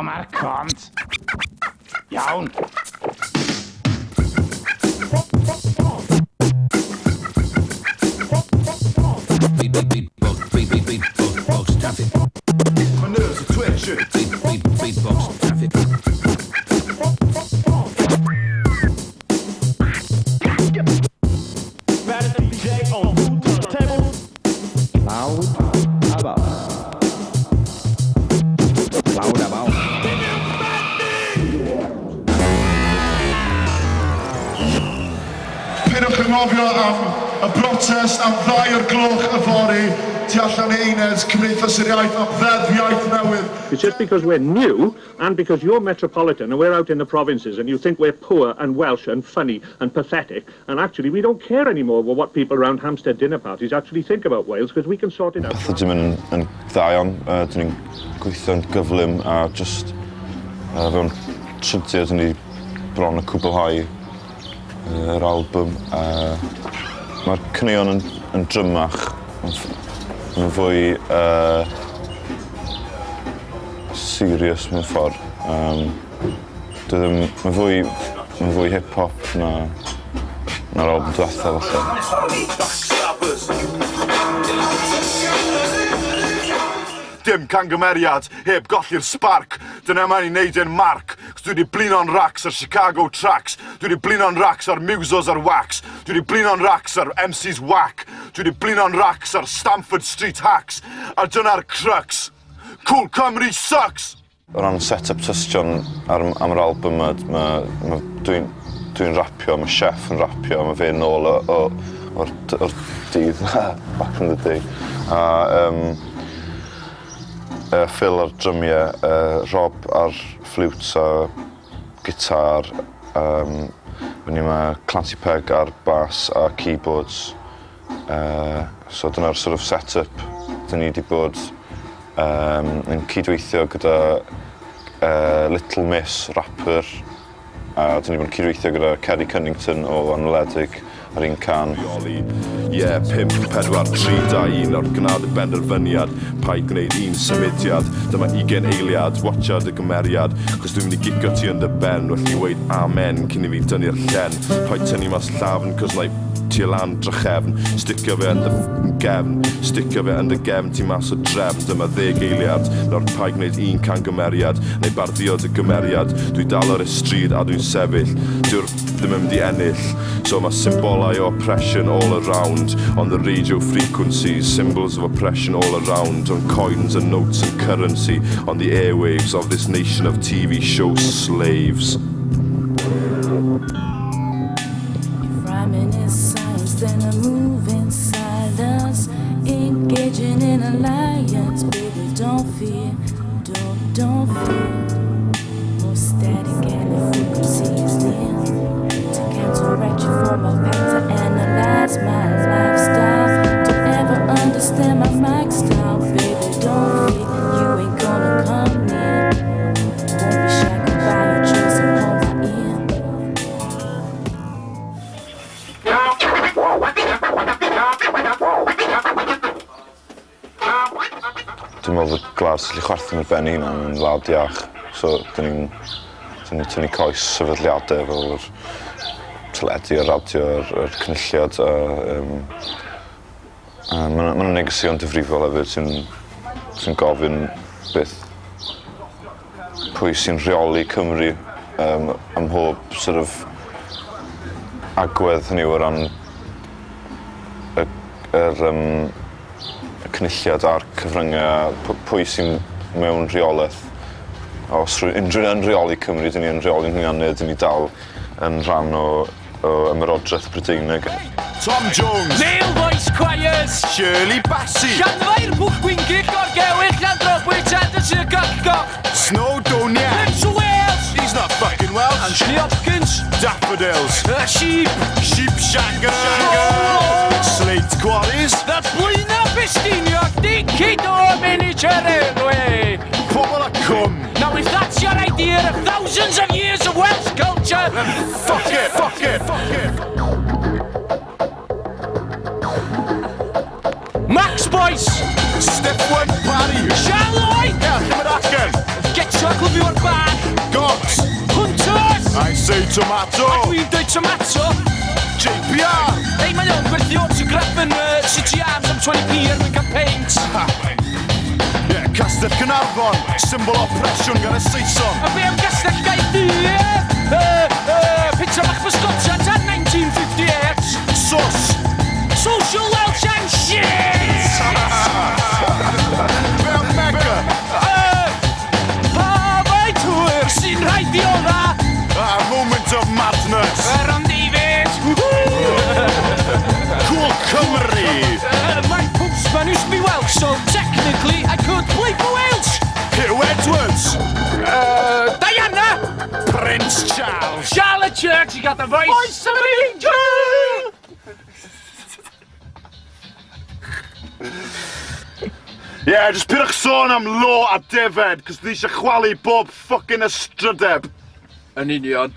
mae'r cont. Iawn. Beatbox traffic. My nerves are twitching. Beatbox traffic. Baddest DJ on the table. Loud about. Loud about. Pidwch yn ngofio am y brotest am 2:00 y fory tu allan i Uned Cymdeithas yr Iaith am Ddeddf Iaith Newydd. It's just because we're new and because you're metropolitan and we're out in the provinces and you think we're poor and Welsh and funny and pathetic, and actually we don't care anymore what people around Hampstead dinner parties actually think about Wales because we can sort it out. Beth ydym yn dda iawn, dyn ni'n gweithio'n gyflym a just fewn trydydd dyn ni bron y cwblhau yr albym. Mae'r cyneuon yn drymach, yn fwy serious mewn ffordd. Mae'n fwy hip-hop na'r album diwethaf falle. Dim cangymeriad, heb golli'r sparc. Dyna mae'n ei wneud e'n marc. Cos dwi wedi blino'n racks ar Chicago tracks. Dwi wedi blino'n racks ar Musos ar Wax. Dwi wedi blino'n racks ar MC's Whack. Dwi wedi blino'n racks ar Stamford Street Hacks. A dyna'r crux. Cool Cymru sucks! O ran set-up Tystion am yr album, dwi'n rapio, mae chef yn rapio, mae fe'n nôl o'r dydd, back in the day. Phil ar drymiau, Rob ar fflwt a gitar, fyny mae Clancy Peg ar bass a keyboards. So dyna'r sort of set-up dyn ni wedi bod yn cydweithio gyda Little Miss, rapper, a dyn ni wedi cydweithio gyda Kerry Cunnington o Anweledig ar un can. Ie, 5, 4, 3, 2, 1 o'r gnad y benderfyniad. Paid gwneud un symudiad, dyma 20 eiliad, watchad y gymeriad. Cos dwi'n mynd i gigo ti yn dy ben, well i weid amen cyn i fi dynnu'r llen. Paid tynnu mas llafn, cos na i ti lan drychefn. Sticio fe yn dy gefn, sticio fe yn dy gefn ti mas o drefn. Dyma 10 eiliad, nawr paid gwneud un can gymeriad, neu barddio dy gymeriad. Dwi dal ar y stryd a dwi'n sefyll, dyw'r ddim yn mynd i ennill. So mae symbolau o oppression all around, on the radio frequencies, symbols of oppression all around, on coins and notes and currency, on the airwaves of this nation of TV show slaves. If rhyming is science, then I move in silence, engaging in alliance, baby, don't fear, don't fear. More static and the frequency is near. Counteract you for my pain to analyze my lifestyle. Don't ever understand my mic style, baby, don't fear, you ain't gonna come near. Won't be shackled by your choice and hold my ear. Dwi'n meddwl bod glas allu chwerthin ar ben un yn wlad iach. So, dyn ni'n tynnu coes sefydliadau fel yr teledu, y radio, yr cynulliad. Mae'n negesion difrifol hefyd sy'n gofyn beth pwy sy'n rheoli Cymru ym mhob sort of agwedd hynny o ran yr cynulliad a'r cyfryngau, pwy sy'n mewn reolaeth. Os unrhyw yn reoli Cymru, dyn ni'n reoli'n hynganau, dyn ni dal yn rhan o Emyr Brydeinig. Tom Jones, Neil Voice Choirs, Shirley Bassey, Llanfair Bwch Gwyngyll Gorgewyll Llandrobwyll Chandysi Goggoch, Snowdonia, Prince of Wales, he's not fucking Welsh, Anthony Hopkins, Daffodils, Sheep Shanger, Slate Quarries, the Bwyna Festiniog, di Cido Minicherelwe. Pobl a cwm. Now if that's your idea of thousands of years of Welsh culture, then fuck it. Max Boyce, Stephen Barry, Shalloy, Llymadachen, get your clyfio o'r bag. Gods! Hunters! I say tomato! A dwi'n dweud tomato. JPR! Ei, mae o'n gwerthu autograph yn City Arms am 20p er mwyn cael paint. Yeah, Castell Cynarfon, symbol o presiwn gan y Saeson. A be am Castell Gaerdydd? Pizza bach bysgota tan 1958. Sos! Social Welsh and shit! Be am Mega? Pa fai twyr sy'n rhaid i odda? Moment of madness! Ron David! Cool Cymru! My postman used to be Welsh, so technically I could play for Welsh! Hugh Edwards! Diana! Prince Charles! Charlotte Church, you got the voice! Voice of an angel! Yeah, just pyrwch sôn am lo a defed, cos ni eisiau chwalu bob ffucking ystrydeb. Yn union.